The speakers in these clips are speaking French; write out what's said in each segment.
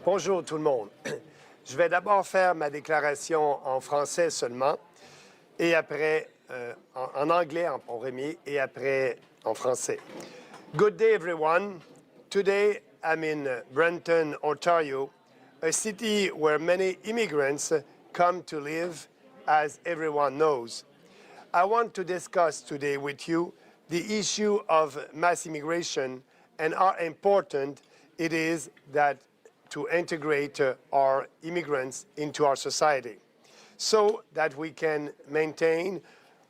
Bonjour tout le monde. Je vais d'abord faire ma déclaration en français seulement, et après en anglais en premier, et après en français. Good day everyone. Today I'm in Brampton, Ontario, a city where many immigrants come to live, as everyone knows. I want to discuss today with you the issue of mass immigration and how important it is that to integrate our immigrants into our society so that we can maintain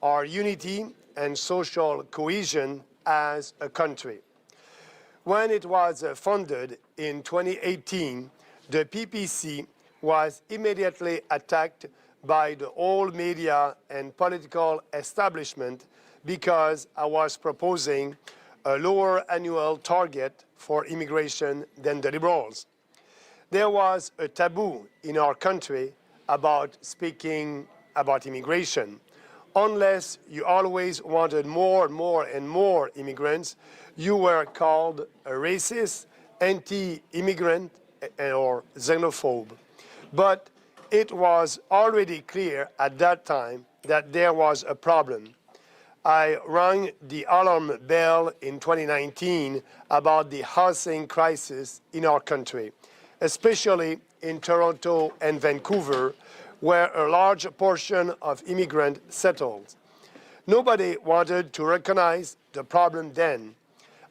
our unity and social cohesion as a country. When it was founded in 2018, the PPC was immediately attacked by the old media and political establishment because I was proposing a lower annual target for immigration than the Liberals. There was a taboo in our country about speaking about immigration. Unless you always wanted more and more immigrants, you were called a racist, anti-immigrant, or xenophobe. But it was already clear at that time that there was a problem. I rang the alarm bell in 2019 about the housing crisis in our country, especially in Toronto and Vancouver, where a large portion of immigrants settled. Nobody wanted to recognize the problem then.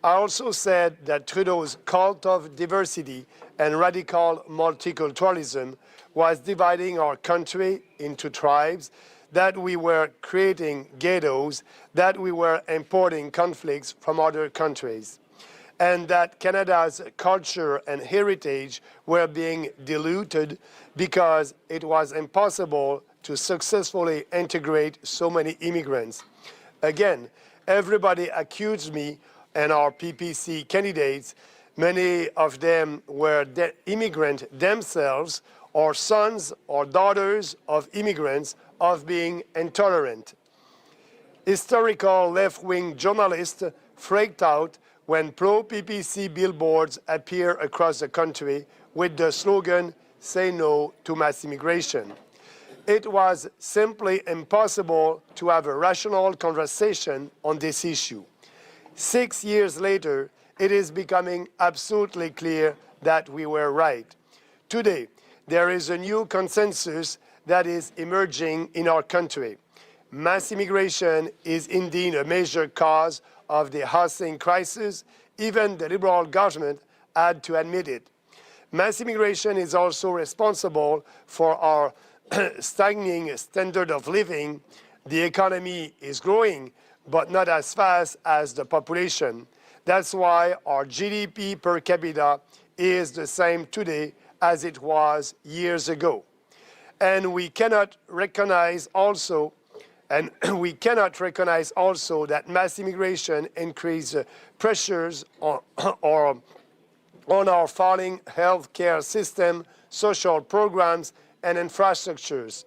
I also said that Trudeau's cult of diversity and radical multiculturalism was dividing our country into tribes, that we were creating ghettos, that we were importing conflicts from other countries, and that Canada's culture and heritage were being diluted because it was impossible to successfully integrate so many immigrants. Again, everybody accused me and our PPC candidates, many of them were immigrants themselves, or sons or daughters of immigrants, of being intolerant. Historical left-wing journalists freaked out when pro-PPC billboards appear across the country with the slogan, "Say no to mass immigration." It was simply impossible to have a rational conversation on this issue. 6 years later, it is becoming absolutely clear that we were right. Today, there is a new consensus that is emerging in our country. Mass immigration is indeed a major cause of the housing crisis. Even the Liberal government had to admit it. Mass immigration is also responsible for our stagnating standard of living. The economy is growing, but not as fast as the population. That's why our GDP per capita is the same today as it was years ago. And we cannot recognize also that mass immigration increases pressures on our falling healthcare system, social programs, and infrastructures.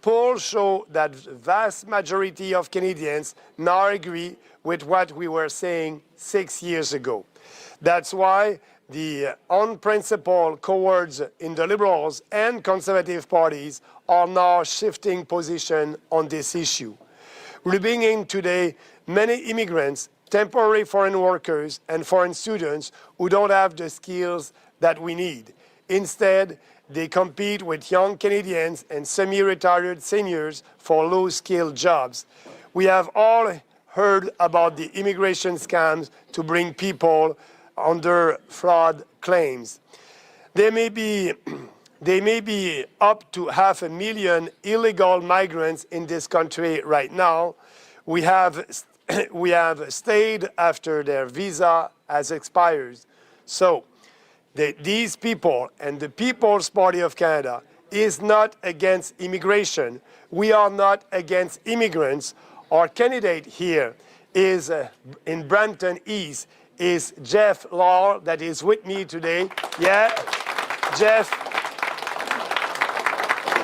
Polls show that the vast majority of Canadians now agree with what we were saying 6 years ago. That's why the unprincipled cowards in the Liberals and Conservative parties are now shifting position on this issue. We bring in today many immigrants, temporary foreign workers, and foreign students who don't have the skills that we need. Instead, they compete with young Canadians and semi-retired seniors for low-skilled jobs. We have all heard about the immigration scams to bring people under fraud claims. There may be up to 500,000 illegal migrants in this country right now. We have stayed after their visa has expired. So these people and the People's Party of Canada is not against immigration. We are not against immigrants. Our candidate here is in Brampton East is Jeff Law, that is with me today. Yeah, Jeff.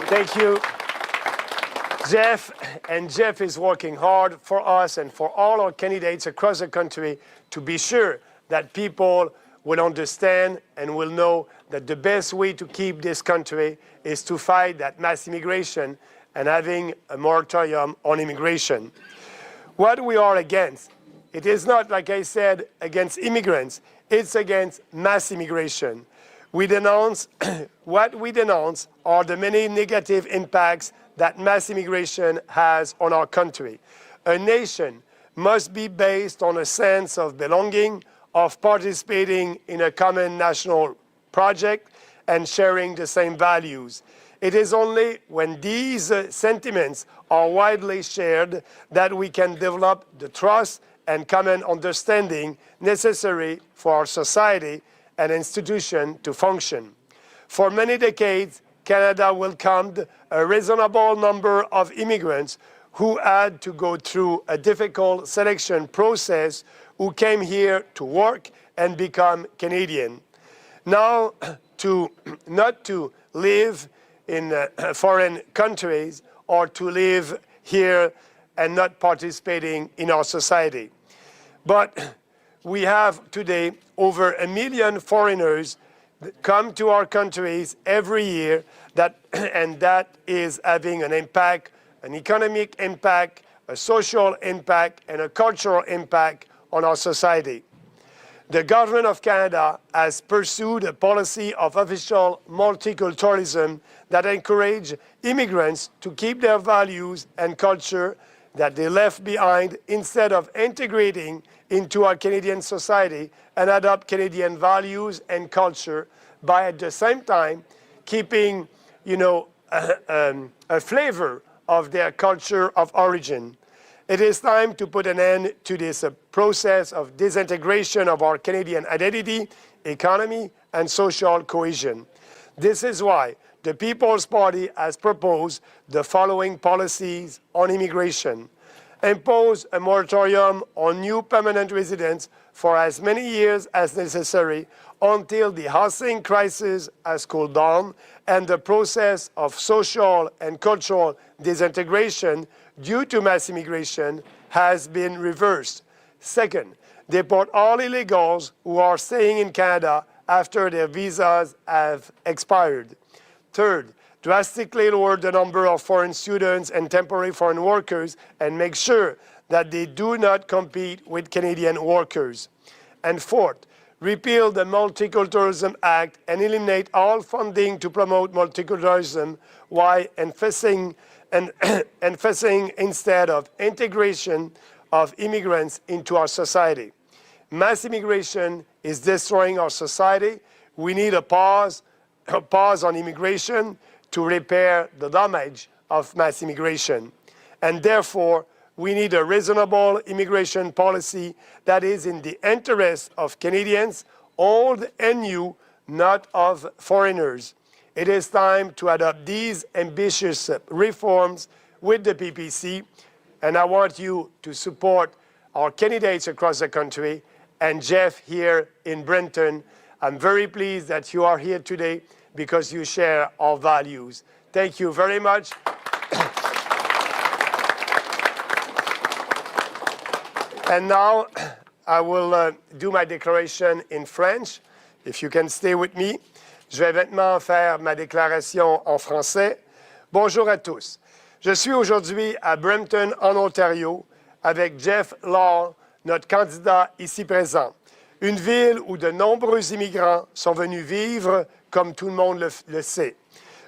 Thank you. Jeff is working hard for us and for all our candidates across the country to be sure that people will understand and will know that the best way to keep this country is to fight that mass immigration and having a moratorium on immigration. What we are against, it is not, like I said, against immigrants, it's against mass immigration. We denounce, what we denounce are the many negative impacts that mass immigration has on our country. A nation must be based on a sense of belonging, of participating in a common national project and sharing the same values. It is only when these sentiments are widely shared that we can develop the trust and common understanding necessary for our society and institution to function. For many decades, Canada welcomed a reasonable number of immigrants who had to go through a difficult selection process, who came here to work and become Canadian. Now, not to live in foreign countries or to live here and not participating in our society. But we have today over 1 million foreigners that come to our countries every year, and that is having an impact, an economic impact, a social impact, and a cultural impact on our society. The Government of Canada has pursued a policy of official multiculturalism that encourages immigrants to keep their values and culture that they left behind instead of integrating into our Canadian society and adopt Canadian values and culture by at the same time keeping, a flavor of their culture of origin. It is time to put an end to this process of disintegration of our Canadian identity, economy, and social cohesion. This is why the People's Party has proposed the following policies on immigration. Impose a moratorium on new permanent residents for as many years as necessary until the housing crisis has cooled down and the process of social and cultural disintegration due to mass immigration has been reversed. Second, deport all illegals who are staying in Canada after their visas have expired. Third, drastically lower the number of foreign students and temporary foreign workers and make sure that they do not compete with Canadian workers. And fourth, repeal the Multiculturalism Act and eliminate all funding to promote multiculturalism while emphasizing instead of integration of immigrants into our society. Mass immigration is destroying our society. We need a pause on immigration to repair the damage of mass immigration. And therefore, we need a reasonable immigration policy that is in the interest of Canadians, old and new, not of foreigners. It is time to adopt these ambitious reforms with the PPC, and I want you to support our candidates across the country and Jeff here in Brampton. I'm very pleased that you are here today because you share our values. Thank you very much. And now I will do my declaration in French. If you can stay with me. Je vais maintenant faire ma déclaration en français. Bonjour à tous. Je suis aujourd'hui à Brampton, en Ontario, avec Jeff Law, notre candidat ici présent. Une ville où de nombreux immigrants sont venus vivre, comme tout le monde le sait.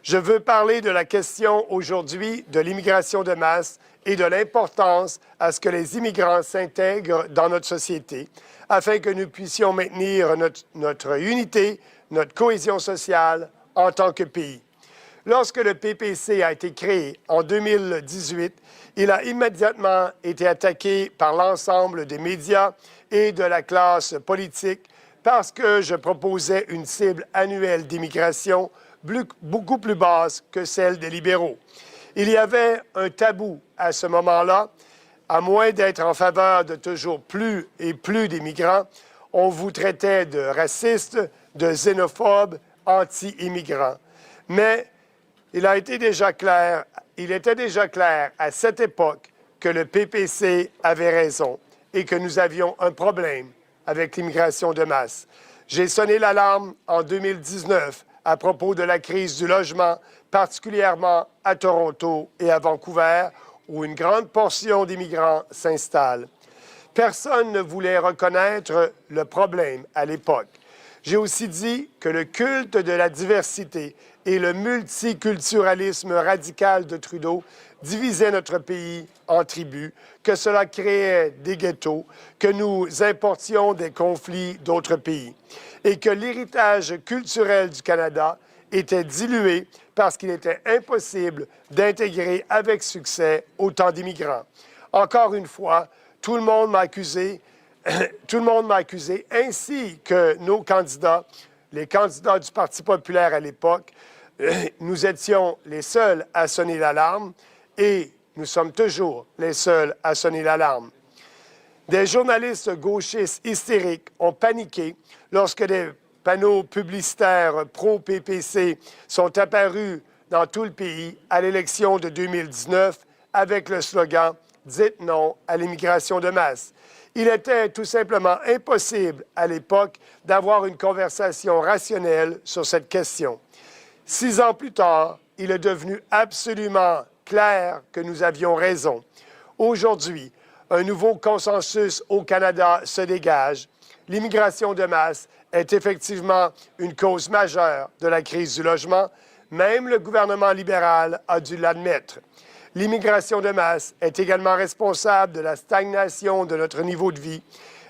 Je veux parler de la question aujourd'hui de l'immigration de masse et de l'importance à ce que les immigrants s'intègrent dans notre société afin que nous puissions maintenir notre unité, notre cohésion sociale en tant que pays. Lorsque le PPC a été créé en 2018, il a immédiatement été attaqué par l'ensemble des médias et de la classe politique parce que je proposais une cible annuelle d'immigration beaucoup plus basse que celle des libéraux. Il y avait un tabou à ce moment-là. À moins d'être en faveur de toujours plus et plus d'immigrants, on vous traitait de racistes, de xénophobes, anti-immigrants. Mais il était déjà clair à cette époque que le PPC avait raison et que nous avions un problème avec l'immigration de masse. J'ai sonné l'alarme en 2019 à propos de la crise du logement, particulièrement à Toronto et à Vancouver, où une grande portion d'immigrants s'installe. Personne ne voulait reconnaître le problème à l'époque. J'ai aussi dit que le culte de la diversité et le multiculturalisme radical de Trudeau divisaient notre pays en tribus, que cela créait des ghettos, que nous importions des conflits d'autres pays et que l'héritage culturel du Canada était dilué parce qu'il était impossible d'intégrer avec succès autant d'immigrants. Encore une fois, tout le monde m'a accusé, ainsi que nos candidats, les candidats du Parti populaire à l'époque. Nous étions les seuls à sonner l'alarme et nous sommes toujours les seuls à sonner l'alarme. Des journalistes gauchistes hystériques ont paniqué lorsque des panneaux publicitaires pro-PPC sont apparus dans tout le pays à l'élection de 2019 avec le slogan « Dites non à l'immigration de masse ». Il était tout simplement impossible à l'époque d'avoir une conversation rationnelle sur cette question. 6 ans plus tard, il est devenu absolument clair que nous avions raison. Aujourd'hui, un nouveau consensus au Canada se dégage. L'immigration de masse est effectivement une cause majeure de la crise du logement. Même le gouvernement libéral a dû l'admettre. L'immigration de masse est également responsable de la stagnation de notre niveau de vie.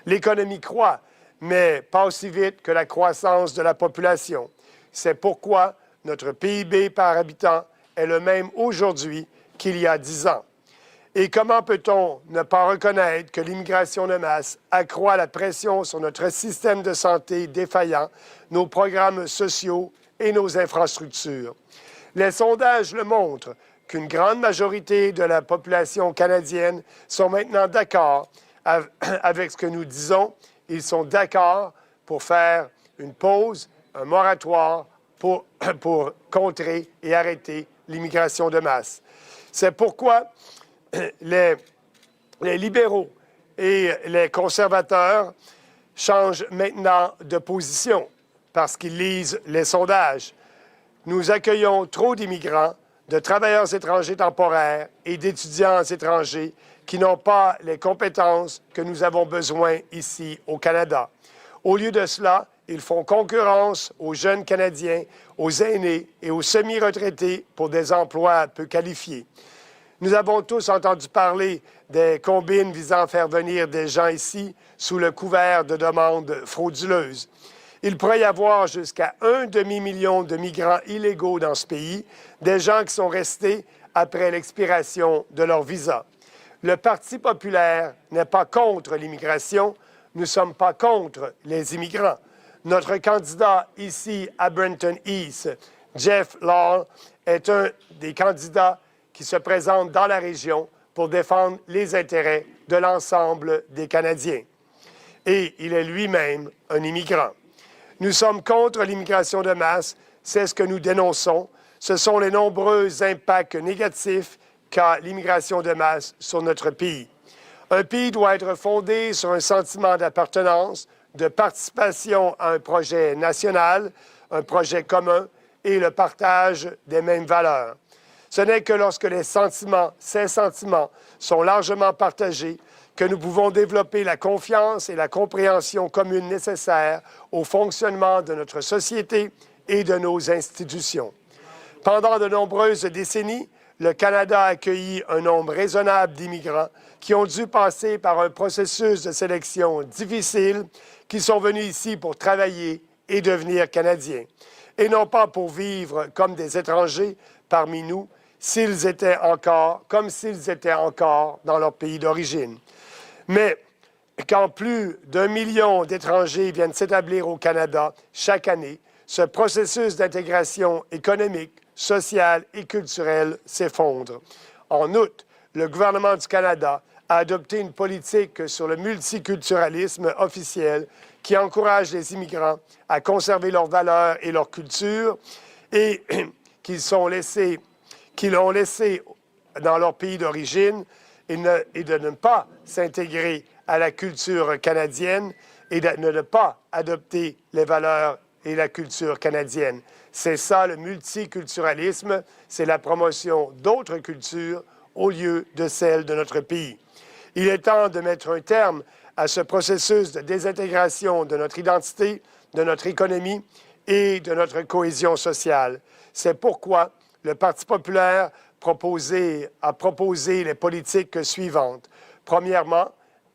L'économie croît, mais pas aussi vite que la croissance de la population. C'est pourquoi notre PIB par habitant est le même aujourd'hui qu'il y a 10 ans. Et comment peut-on ne pas reconnaître que l'immigration de masse accroît la pression sur notre système de santé défaillant, nos programmes sociaux et nos infrastructures? Les sondages le montrent qu'une grande majorité de la population canadienne sont maintenant d'accord avec ce que nous disons. Ils sont d'accord pour faire une pause, un moratoire pour contrer et arrêter l'immigration de masse. C'est pourquoi les libéraux et les conservateurs changent maintenant de position parce qu'ils lisent les sondages. Nous accueillons trop d'immigrants, de travailleurs étrangers temporaires et d'étudiants étrangers qui n'ont pas les compétences que nous avons besoin ici au Canada. Au lieu de cela, ils font concurrence aux jeunes Canadiens, aux aînés et aux semi-retraités pour des emplois peu qualifiés. Nous avons tous entendu parler des combines visant à faire venir des gens ici sous le couvert de demandes frauduleuses. Il pourrait y avoir jusqu'à 1 demi-million de migrants illégaux dans ce pays, des gens qui sont restés après l'expiration de leur visa. Le Parti populaire n'est pas contre l'immigration, nous ne sommes pas contre les immigrants. Notre candidat ici à Brampton East, Jeff Law, est un des candidats qui se présente dans la région pour défendre les intérêts de l'ensemble des Canadiens. Et il est lui-même un immigrant. Nous sommes contre l'immigration de masse, c'est ce que nous dénonçons. Ce sont les nombreux impacts négatifs qu'a l'immigration de masse sur notre pays. Un pays doit être fondé sur un sentiment d'appartenance, de participation à un projet national, un projet commun et le partage des mêmes valeurs. Ce n'est que lorsque ces sentiments sont largement partagés que nous pouvons développer la confiance et la compréhension commune nécessaires au fonctionnement de notre société et de nos institutions. Pendant de nombreuses décennies, le Canada a accueilli un nombre raisonnable d'immigrants qui ont dû passer par un processus de sélection difficile, qui sont venus ici pour travailler et devenir Canadiens, et non pas pour vivre comme des étrangers parmi nous, comme s'ils étaient encore dans leur pays d'origine. Mais quand plus d'1 million d'étrangers viennent s'établir au Canada chaque année, ce processus d'intégration économique, sociale et culturelle s'effondre. En outre, le gouvernement du Canada a adopté une politique sur le multiculturalisme officiel qui encourage les immigrants à conserver leurs valeurs et leur culture et qu'ils l'ont laissé dans leur pays d'origine et de ne pas s'intégrer à la culture canadienne et de ne pas adopter les valeurs et la culture canadienne. C'est ça le multiculturalisme, c'est la promotion d'autres cultures au lieu de celle de notre pays. Il est temps de mettre un terme à ce processus de désintégration de notre identité, de notre économie et de notre cohésion sociale. C'est pourquoi le Parti populaire a proposé les politiques suivantes. Premièrement,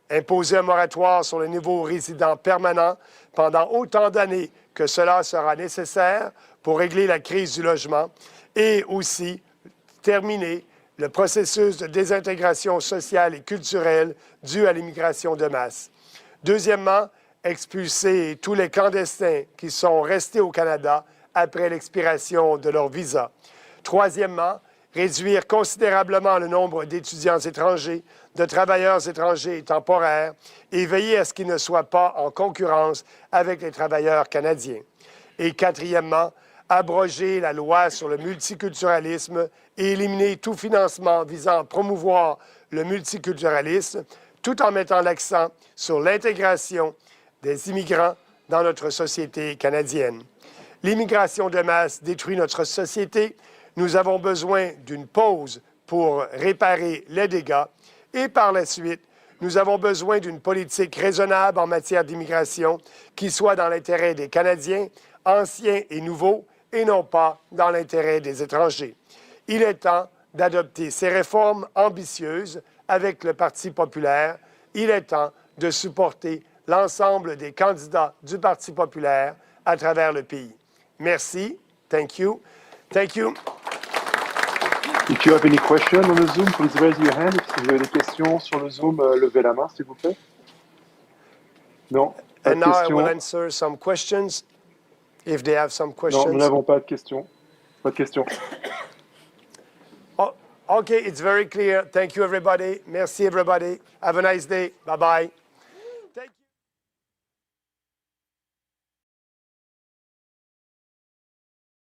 imposer un moratoire sur les nouveaux résidents permanents pendant autant d'années que cela sera nécessaire pour régler la crise du logement et aussi terminer le processus de désintégration sociale et culturelle dû à l'immigration de masse. Deuxièmement, expulser tous les clandestins qui sont restés au Canada après l'expiration de leur visa. Troisièmement, réduire considérablement le nombre d'étudiants étrangers, de travailleurs étrangers temporaires et veiller à ce qu'ils ne soient pas en concurrence avec les travailleurs canadiens. Et quatrièmement, abroger la loi sur le multiculturalisme et éliminer tout financement visant à promouvoir le multiculturalisme, tout en mettant l'accent sur l'intégration des immigrants dans notre société canadienne. L'immigration de masse détruit notre société. Nous avons besoin d'une pause pour réparer les dégâts et par la suite, nous avons besoin d'une politique raisonnable en matière d'immigration qui soit dans l'intérêt des Canadiens, anciens et nouveaux, et non pas dans l'intérêt des étrangers. Il est temps d'adopter ces réformes ambitieuses avec le Parti populaire. Il est temps de supporter l'ensemble des candidats du Parti populaire à travers le pays. Merci. Thank you. Thank you. If you have any questions on the Zoom, please raise your hand. Si vous avez des questions sur le Zoom, levez la main, s'il vous plaît. Non, pas de And now I questions. will answer some questions, if they have some questions. Non, nous n'avons pas de questions. Pas de questions. Oh, okay, it's very clear. Thank you, everybody. Merci, everybody. Have a nice day. Bye-bye.